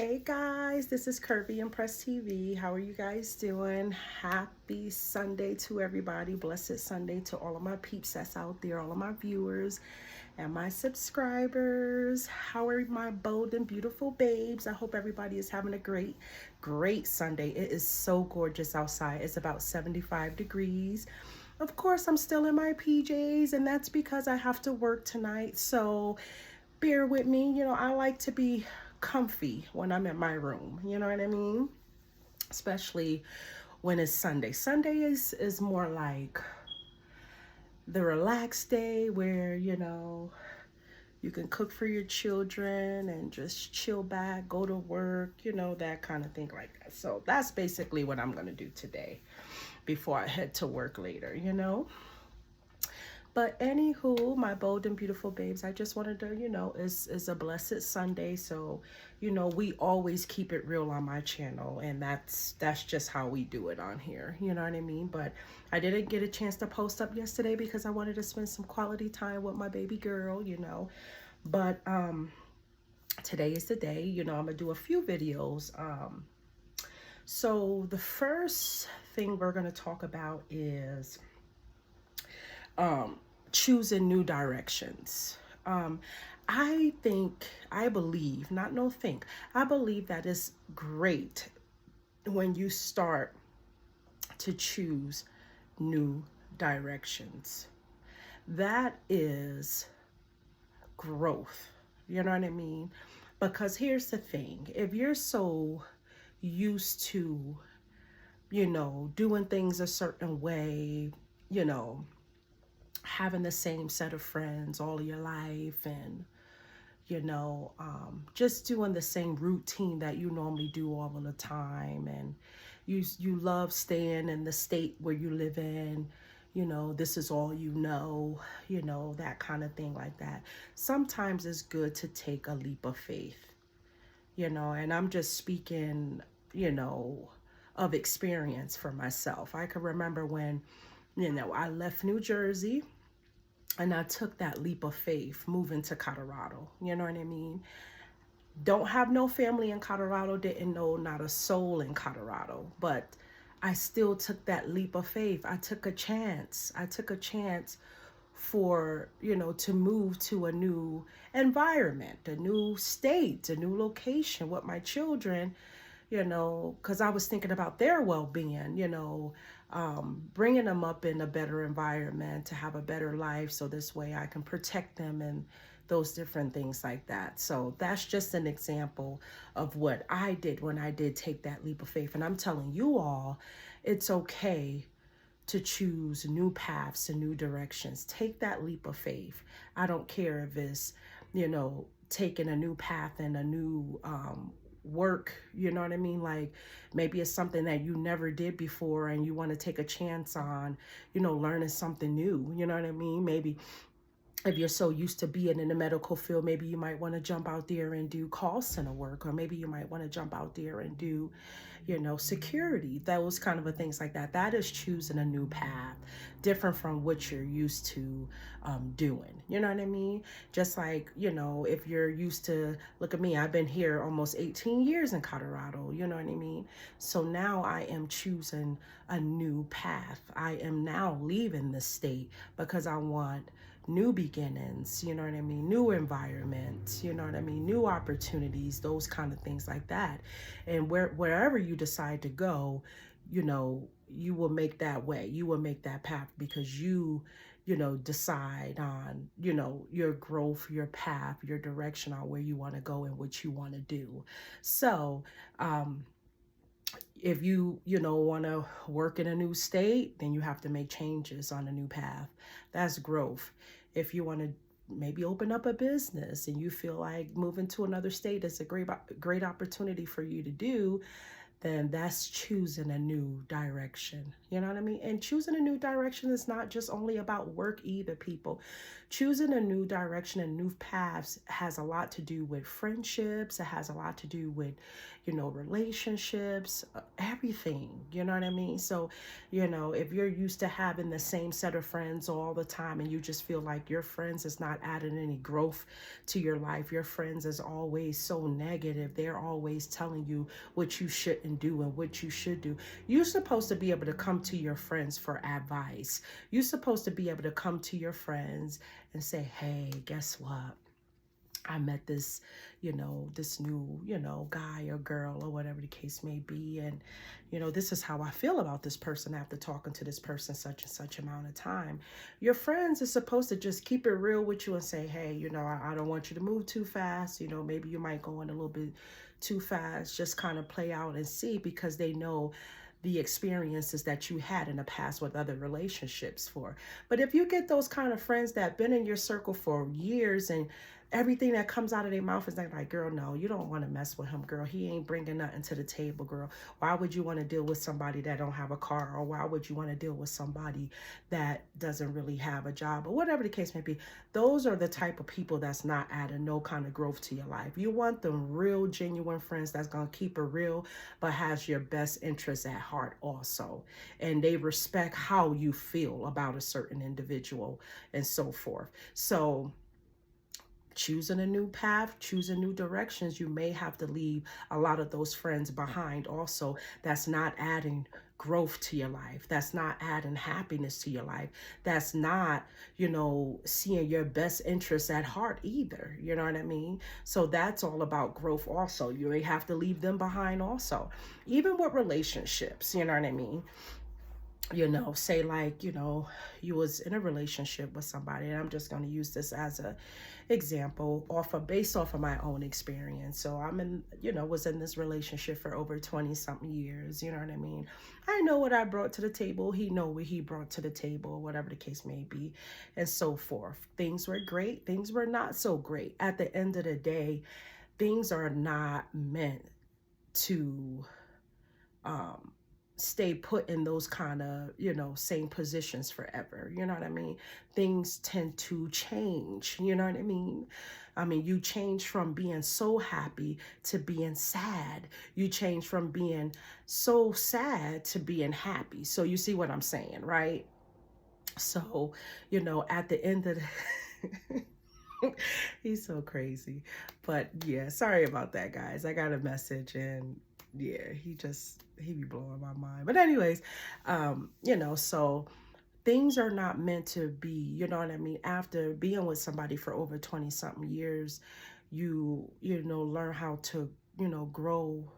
Hey guys, this is Curvy and Press TV. How are you guys doing? Happy Sunday to everybody. Blessed Sunday to all of my peeps that's out there, all of my viewers and my subscribers. How are my bold and beautiful babes? I hope everybody is having a great Sunday. It is so gorgeous outside. It's about 75 degrees. Of course, I'm still in my PJs, and that's because I have to work tonight. So bear with me. I like to be comfy when I'm in my room. You know what I mean? Especially when it's Sunday. Sunday is more like the relaxed day where, you can cook for your children and just chill back, go to work, that kind of thing like that. So that's basically what I'm going to do today before I head to work later. But anywho, my bold and beautiful babes, I just wanted to, it's a blessed Sunday. So, we always keep it real on my channel, and that's just how we do it on here. You know what I mean? But I didn't get a chance to post up yesterday because I wanted to spend some quality time with my baby girl. But today is the day, I'm gonna do a few videos. So the first thing we're gonna talk about is choosing new directions. I believe that it's great when you start to choose new directions. That is growth. You know what I mean? Because here's the thing, if you're so used to, doing things a certain way, having the same set of friends all your life, and just doing the same routine that you normally do all of the time, and you love staying in the state where you live in, this is all that kind of thing like that. Sometimes it's good to take a leap of faith, and I'm just speaking of experience for myself. I can remember when I left New Jersey and I took that leap of faith moving to Colorado. You know what I mean? Don't have no family in Colorado, didn't know not a soul in Colorado, but I still took that leap of faith. I took a chance. For, to move to a new environment, a new state, a new location with my children, because I was thinking about their well-being, bringing them up in a better environment to have a better life. So this way I can protect them and those different things like that. So that's just an example of what I did when I did take that leap of faith. And I'm telling you all, it's okay to choose new paths and new directions. Take that leap of faith. I don't care if it's, taking a new path and a new work, you know what I mean? Like maybe it's something that you never did before and you want to take a chance on, learning something new, you know what I mean? Maybe if you're so used to being in the medical field, maybe you might want to jump out there and do call center work, or maybe you might want to jump out there and do, security, those kind of things like that. That is choosing a new path, different from what you're used to doing. You know what I mean? Just like, if you're used to, look at me, I've been here almost 18 years in Colorado, you know what I mean? So now I am choosing a new path. I am now leaving the state because I want new beginnings, you know what I mean? New environment, you know what I mean? New opportunities, those kind of things like that. And wherever you decide to go, you will make that way. You will make that path because you decide on, your growth, your path, your direction on where you want to go and what you want to do. So, if you want to work in a new state, then you have to make changes on a new path. That's growth. If you want to maybe open up a business and you feel like moving to another state is a great opportunity for you to do, then that's choosing a new direction. You know what I mean? And choosing a new direction is not just only about work either, people. Choosing a new direction and new paths has a lot to do with friendships. It has a lot to do with, relationships, everything. You know what I mean? So, if you're used to having the same set of friends all the time and you just feel like your friends is not adding any growth to your life, your friends is always so negative. They're always telling you what you shouldn't do and what you should do. You're supposed to be able to come to your friends for advice. You're supposed to be able to come to your friends and say, hey, guess what? I met this, this new, guy or girl or whatever the case may be. And, this is how I feel about this person after talking to this person such and such amount of time. Your friends are supposed to just keep it real with you and say, hey, I don't want you to move too fast. Maybe you might go in a little bit too fast. Just kind of play out and see, because they know the experiences that you had in the past with other relationships for. But if you get those kind of friends that been in your circle for years and everything that comes out of their mouth is like, girl, no, you don't want to mess with him, girl. He ain't bringing nothing to the table, girl. Why would you want to deal with somebody that don't have a car? Or why would you want to deal with somebody that doesn't really have a job? Or whatever the case may be. Those are the type of people that's not adding no kind of growth to your life. You want them real, genuine friends that's going to keep it real, but has your best interests at heart also. And they respect how you feel about a certain individual and so forth. So choosing a new path, choosing new directions, you may have to leave a lot of those friends behind also. That's not adding growth to your life. That's not adding happiness to your life. That's not, seeing your best interests at heart either. You know what I mean? So that's all about growth also. You may have to leave them behind also. Even with relationships, you know what I mean? Say like, you was in a relationship with somebody, and I'm just going to use this as a example based off of my own experience. So was in this relationship for over 20 something years. You know what I mean? I know what I brought to the table. He know what he brought to the table, whatever the case may be, and so forth. Things were great. Things were not so great. At the end of the day, things are not meant to, stay put in those kind of, same positions forever. You know what I mean? Things tend to change. You know what I mean? You change from being so happy to being sad. You change from being so sad to being happy. So you see what I'm saying, right? So, at the end of the he's so crazy. But yeah, sorry about that, guys. I got a message, and yeah, he be blowing my mind. But anyways, so things are not meant to be, you know what I mean? After being with somebody for over 20 something years, you learn how to, grow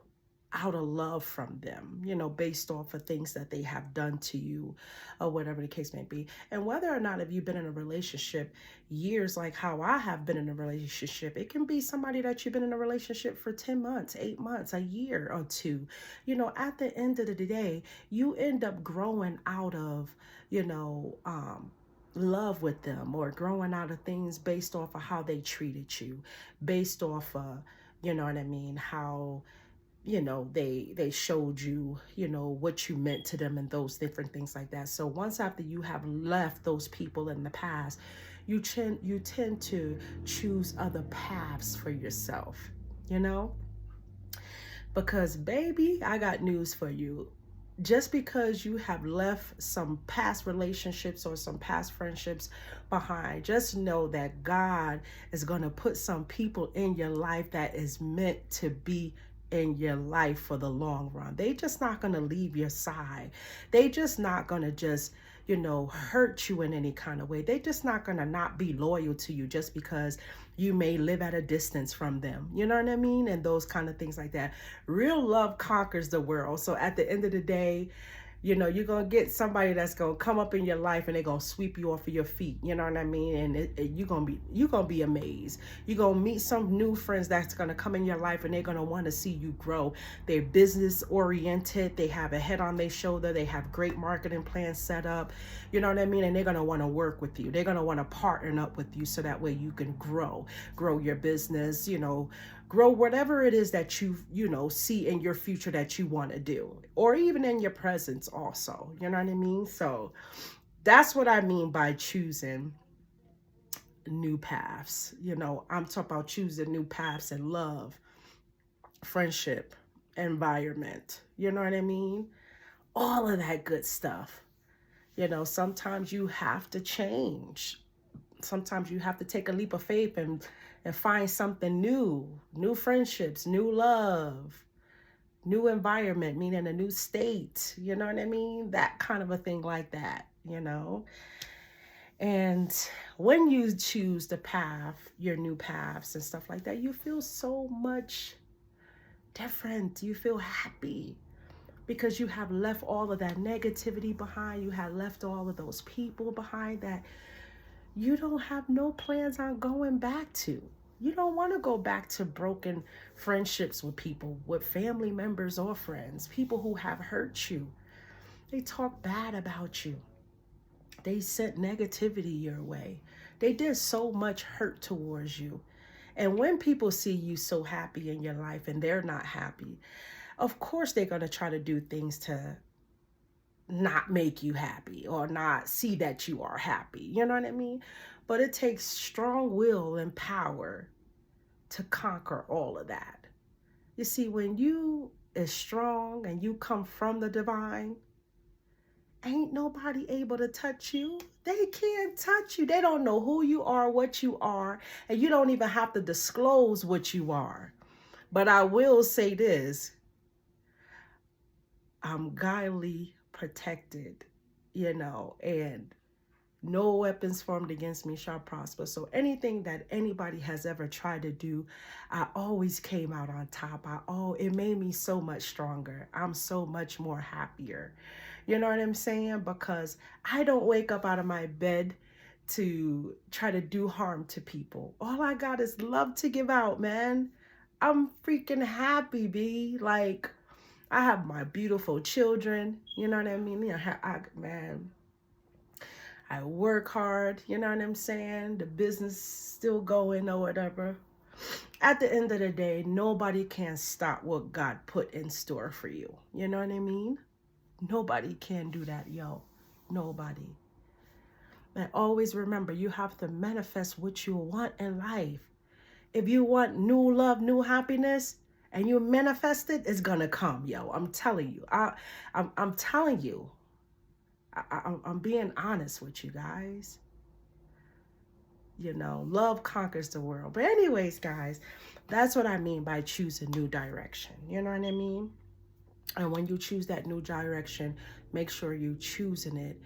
out of love from them, based off of things that they have done to you or whatever the case may be. And whether or not if you've been in a relationship years, like how I have been in a relationship, it can be somebody that you've been in a relationship for 10 months, 8 months, a year or two. At the end of the day, you end up growing out of, love with them, or growing out of things based off of how they treated you, based off of, you know what I mean, how they showed you, what you meant to them and those different things like that. So once after you have left those people in the past, you tend to choose other paths for yourself, because baby, I got news for you. Just because you have left some past relationships or some past friendships behind, just know that God is going to put some people in your life that is meant to be in your life for the long run. They just not going to leave your side. They just not going to just, hurt you in any kind of way. They just not going to not be loyal to you just because you may live at a distance from them. You know what I mean? And those kind of things like that. Real love conquers the world. So at the end of the day, You know, you're going to get somebody that's going to come up in your life and they're going to sweep you off of your feet. You know what I mean? And you're going to be amazed. You're going to meet some new friends that's going to come in your life and they're going to want to see you grow. They're business oriented. They have a head on their shoulder. They have great marketing plans set up. You know what I mean? And they're going to want to work with you. They're going to want to partner up with you so that way you can grow your business, you know, grow whatever it is that you know, see in your future that you want to do, or even in your presence also, you know what I mean? So that's what I mean by choosing new paths. You know, I'm talking about choosing new paths in love, friendship, environment, you know what I mean? All of that good stuff. You know, sometimes you have to change. Sometimes you have to take a leap of faith and find something new friendships, new love, new environment, meaning a new state, you know what I mean? That kind of a thing like that, you know? And when you choose the path, your new paths and stuff like that, you feel so much different. You feel happy because you have left all of that negativity behind. You have left all of those people behind that you don't have no plans on going back to. You don't want to go back to broken friendships with people, with family members or friends, people who have hurt you. They talk bad about you. They sent negativity your way. They did so much hurt towards you. And when people see you so happy in your life and they're not happy, of course they're going to try to do things to not make you happy or not see that you are happy. You know what I mean? But it takes strong will and power to conquer all of that. You see, when you is strong and you come from the divine, ain't nobody able to touch you. They can't touch you. They don't know who you are, what you are, and you don't even have to disclose what you are. But I will say this, I'm godly protected, you know, and no weapons formed against me shall prosper. So anything that anybody has ever tried to do, I always came out on top. It made me so much stronger. I'm so much more happier. You know what I'm saying? Because I don't wake up out of my bed to try to do harm to people. All I got is love to give out, man. I'm freaking happy, B. Like, I have my beautiful children. You know what I mean? Man, I work hard, you know what I'm saying? The business still going or whatever. At the end of the day, nobody can stop what God put in store for you. You know what I mean? Nobody can do that, yo. Nobody. And always remember, you have to manifest what you want in life. If you want new love, new happiness, and you manifest it, it's gonna come, yo. I'm telling you. I'm telling you. I'm being honest with you guys. You know, love conquers the world. But anyways, guys, that's what I mean by choosing new direction. You know what I mean? And when you choose that new direction, make sure you're choosing it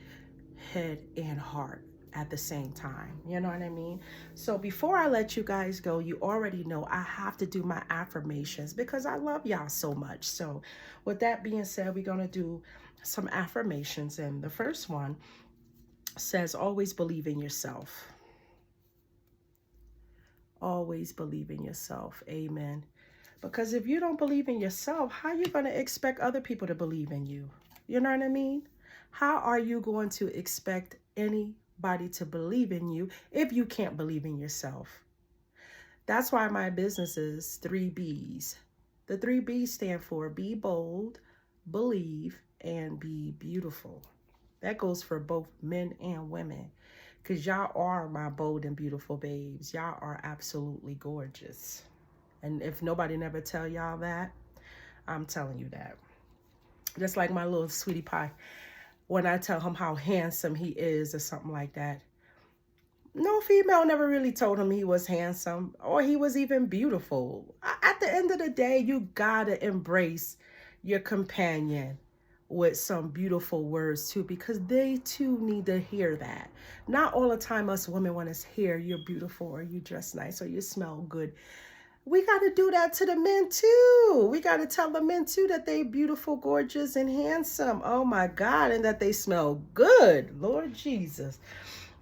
head and heart at the same time. You know what I mean? So before I let you guys go, you already know I have to do my affirmations because I love y'all so much. So with that being said, we're going to do some affirmations. And the first one says, always believe in yourself. Always believe in yourself. Amen. Because if you don't believe in yourself, how are you going to expect other people to believe in you? You know what I mean? How are you going to expect anybody to believe in you if you can't believe in yourself? That's why my business is 3 B's. The 3 B's stand for be bold, believe, and be beautiful. That goes for both men and women. Because y'all are my bold and beautiful babes. Y'all are absolutely gorgeous. And if nobody never tell y'all that, I'm telling you that. Just like my little sweetie pie. When I tell him how handsome he is or something like that. No female never really told him he was handsome or he was even beautiful. At the end of the day, you gotta embrace your companion with some beautiful words too, because they too need to hear that. Not all the time us women want to hear you're beautiful or you dress nice or you smell good. We got to do that to the men too. We got to tell the men too that they beautiful, gorgeous, and handsome. Oh my God. And that they smell good. Lord Jesus.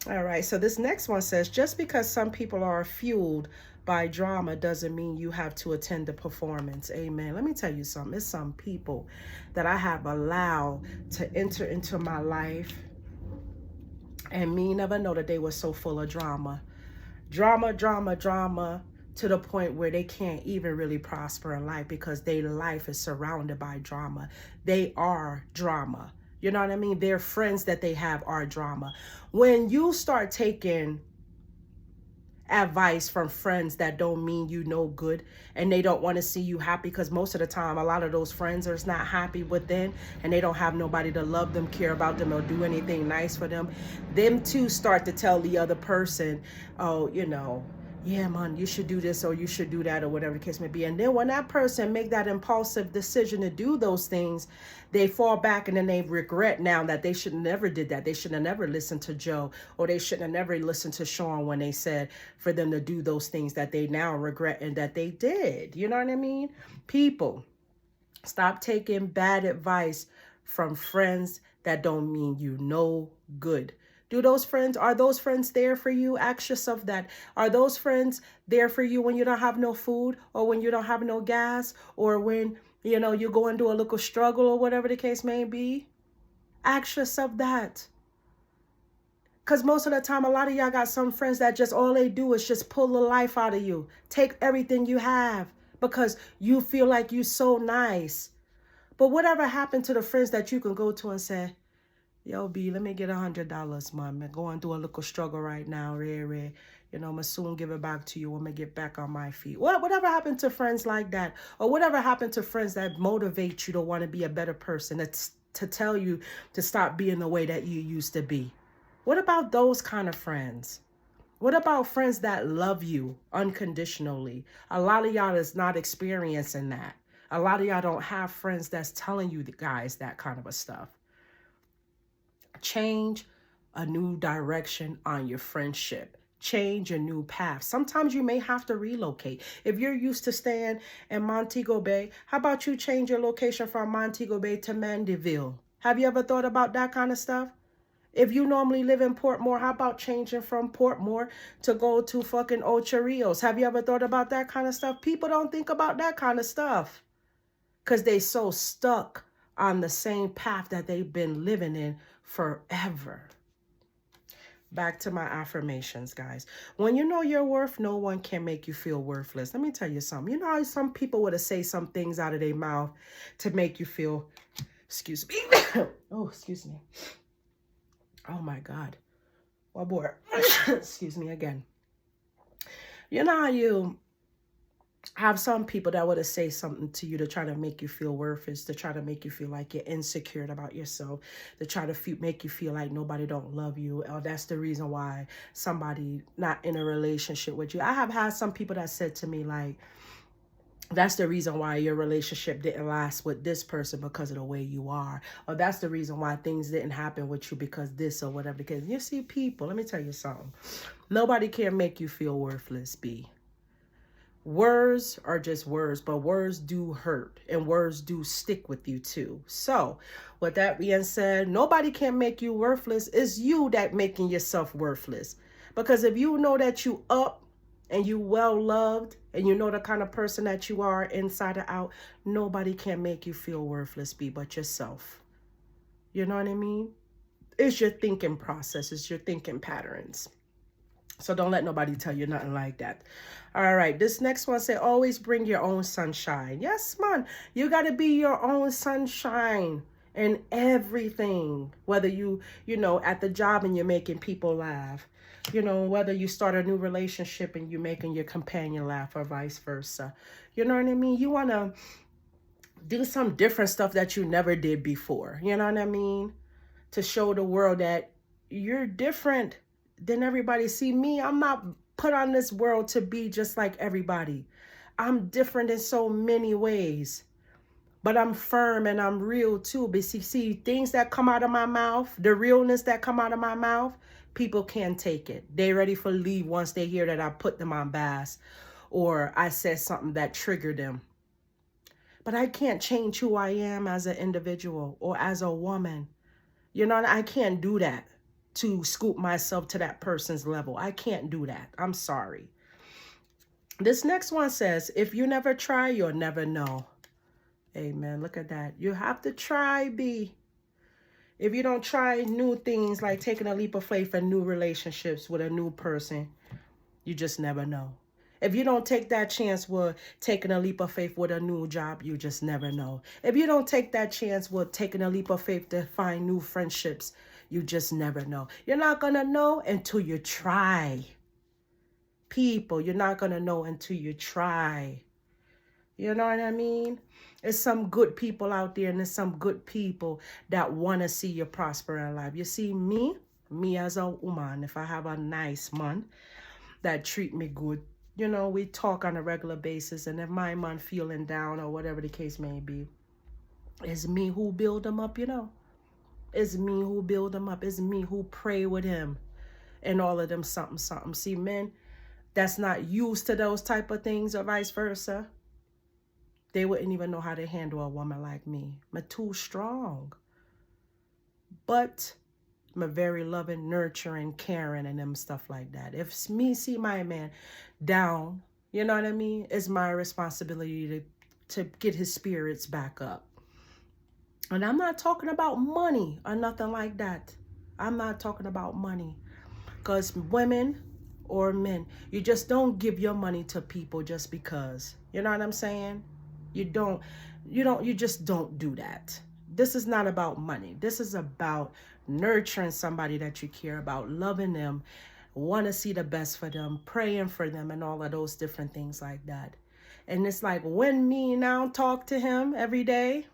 All right. So this next one says, just because some people are fueled by drama doesn't mean you have to attend the performance. Amen. Let me tell you something. It's some people that I have allowed to enter into my life and me never know that they were so full of drama. Drama, to the point where they can't even really prosper in life because their life is surrounded by drama. They are drama. You know what I mean? Their friends that they have are drama. When you start taking advice from friends that don't mean you no good and they don't want to see you happy, because most of the time a lot of those friends are not happy within and they don't have nobody to love them, care about them, or do anything nice for them. Them too start to tell the other person, oh, yeah, man, you should do this or you should do that or whatever the case may be. And then when that person make that impulsive decision to do those things, they fall back and then they regret now that they should have never did that. They should have never listened to Joe, or they shouldn't have never listened to Sean when they said for them to do those things that they now regret and that they did. You know what I mean? People, stop taking bad advice from friends that don't mean you no good. Are those friends there for you? Ask yourself that. Are those friends there for you when you don't have no food, or when you don't have no gas, or when, you go into a little struggle or whatever the case may be? Ask yourself that. Because most of the time, a lot of y'all got some friends that just all they do is just pull the life out of you. Take everything you have because you feel like you're so nice. But whatever happened to the friends that you can go to and say, yo, B, let me get $100, man. I'm going through a little struggle right now. I'm going to soon give it back to you when I get back on my feet. Whatever happened to friends like that? Or whatever happened to friends that motivate you to want to be a better person, that's to tell you to stop being the way that you used to be? What about those kind of friends? What about friends that love you unconditionally? A lot of y'all is not experiencing that. A lot of y'all don't have friends that's telling you guys that kind of a stuff. Change a new direction on your friendship. Change a new path. Sometimes you may have to relocate. If you're used to staying in Montego Bay, how about you change your location from Montego Bay to Mandeville? Have you ever thought about that kind of stuff? If you normally live in Portmore, how about changing from Portmore to go to fucking Ocho Rios? Have you ever thought about that kind of stuff? People don't think about that kind of stuff because they so stuck on the same path that they've been living in forever. Back to my affirmations, guys. When you know your worth, no one can make you feel worthless. Let me tell you something. You know how some people would have say some things out of their mouth to make you feel, excuse me. Oh, excuse me. Oh my God. Oh boy. Excuse me again. You know how you have some people that would have say something to you to try to make you feel worthless, to try to make you feel like you're insecure about yourself, to try to make you feel like nobody don't love you, or that's the reason why somebody not in a relationship with you. I have had some people that said to me like, that's the reason why your relationship didn't last with this person because of the way you are, or that's the reason why things didn't happen with you because this or whatever the case. You see, people, let me tell you something. Nobody can make you feel worthless, B. Words are just words, but words do hurt and words do stick with you too. So with that being said, nobody can make you worthless. It's you that making yourself worthless. Because if you know that you up and you well loved and you know the kind of person that you are inside and out, nobody can make you feel worthless, be but yourself. You know what I mean? It's your thinking process. It's your thinking patterns. So don't let nobody tell you nothing like that. All right. This next one say, always bring your own sunshine. Yes, man. You got to be your own sunshine in everything. Whether you at the job and you're making people laugh. Whether you start a new relationship and you're making your companion laugh or vice versa. You know what I mean? You want to do some different stuff that you never did before. You know what I mean? To show the world that you're different than everybody. See, me, I'm not put on this world to be just like everybody. I'm different in so many ways, but I'm firm and I'm real too. But see, things that come out of my mouth, the realness that come out of my mouth, people can't take it. They ready for leave once they hear that I put them on blast, or I said something that triggered them. But I can't change who I am as an individual or as a woman. You know, I can't do that to scoop myself to that person's level. I can't do that. I'm sorry. This next one says, if you never try, you'll never know. Amen. Look at that. You have to try, B. If you don't try new things like taking a leap of faith in new relationships with a new person, you just never know. If you don't take that chance with taking a leap of faith with a new job, you just never know. If you don't take that chance with taking a leap of faith to find new friendships, you just never know. You're not going to know until you try. People, you're not going to know until you try. You know what I mean? There's some good people out there, and there's some good people that want to see you prosper in life. You see, me as a woman, if I have a nice man that treat me good, you know, we talk on a regular basis, and if my man feeling down or whatever the case may be, it's me who build him up, you know. It's me who build him up. It's me who pray with him and all of them something. See, men that's not used to those type of things or vice versa, they wouldn't even know how to handle a woman like me. I'm too strong. But I'm very loving, nurturing, caring, and them stuff like that. If me see my man down, you know what I mean? It's my responsibility to get his spirits back up. And I'm not talking about money or nothing like that. I'm not talking about money. Because women or men, you just don't give your money to people just because. You know what I'm saying? You just don't do that. This is not about money. This is about nurturing somebody that you care about, loving them, want to see the best for them, praying for them, and all of those different things like that. And it's like when me now talk to him every day,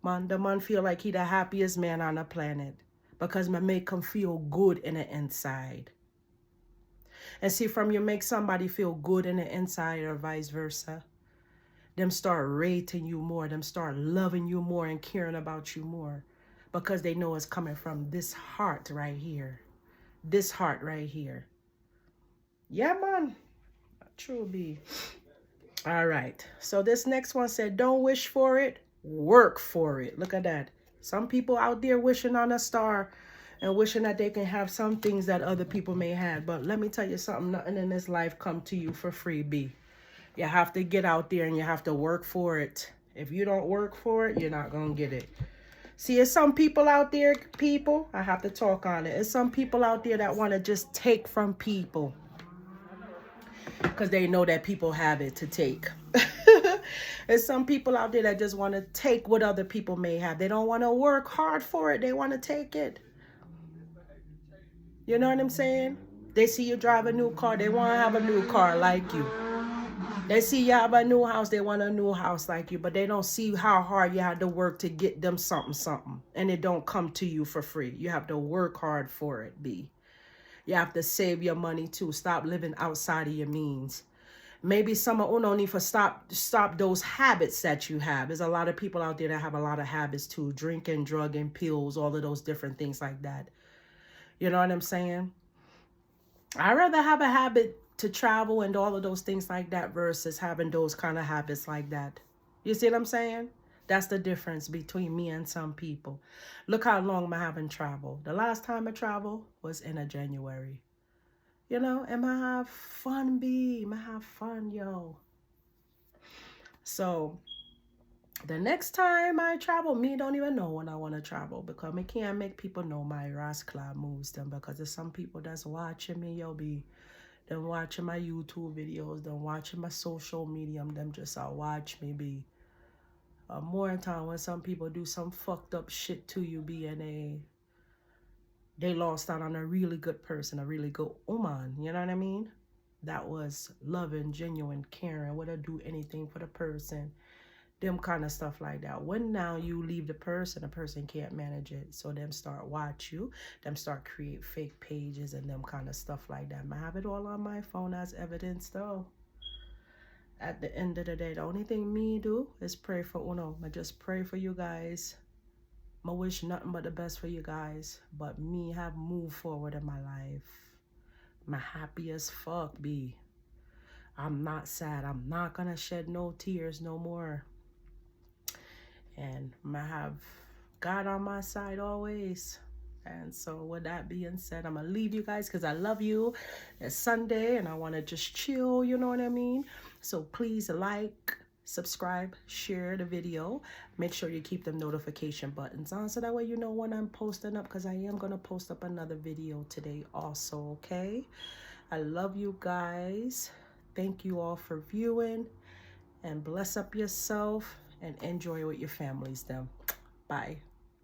man, the man feel like he the happiest man on the planet because I make him feel good in the inside. And see, from you make somebody feel good in the inside or vice versa, them start rating you more, them start loving you more and caring about you more because they know it's coming from this heart right here. This heart right here. Yeah, man. True be. All right. So this next one said, don't wish for it, work for it. Look at that. Some people out there wishing on a star and wishing that they can have some things that other people may have. But let me tell you something, nothing in this life come to you for free, B. You have to get out there and you have to work for it. If you don't work for it, you're not going to get it. See, there's some people out there, I have to talk on it. There's some people out there that want to just take from people because they know that people have it to take. There's some people out there that just want to take what other people may have. They don't want to work hard for it. They want to take it. You know what I'm saying? They see you drive a new car. They want to have a new car like you. They see you have a new house, they want a new house like you, but they don't see how hard you had to work to get them something. And it don't come to you for free. You have to work hard for it, B. You have to save your money too. Stop living outside of your means. Maybe some of uno need to stop those habits that you have. There's a lot of people out there that have a lot of habits too. Drinking, drugging, pills, all of those different things like that. You know what I'm saying? I'd rather have a habit to travel and all of those things like that versus having those kind of habits like that. You see what I'm saying? That's the difference between me and some people. Look how long I haven't traveled. The last time I traveled was in a January. You know, and I have fun, B. I have fun, yo. So the next time I travel, me don't even know when I want to travel because I can't make people know my rascal moves them because there's some people that's watching me, yo, B. Them watching my YouTube videos, them watching my social media, them just watch me, be. More in time when some people do some fucked up shit to you, be, and they lost out on a really good person, a really good woman, you know what I mean? That was loving, genuine, caring, would do anything for the person, them kind of stuff like that. When now you leave the person can't manage it. So them start watch you, them start create fake pages and them kind of stuff like that. I have it all on my phone as evidence though. At the end of the day, the only thing me do is pray for uno. I just pray for you guys. I wish nothing but the best for you guys. But me have moved forward in my life. I'm happy as fuck, B. I'm not sad. I'm not going to shed no tears no more. And I'm going to have God on my side always. And so with that being said, I'm going to leave you guys because I love you. It's Sunday and I want to just chill, you know what I mean? So please like, subscribe, share the video. Make sure you keep the notification buttons on so that way you know when I'm posting up, because I am going to post up another video today also, okay? I love you guys. Thank you all for viewing, and bless up yourself and enjoy with your families then. Bye.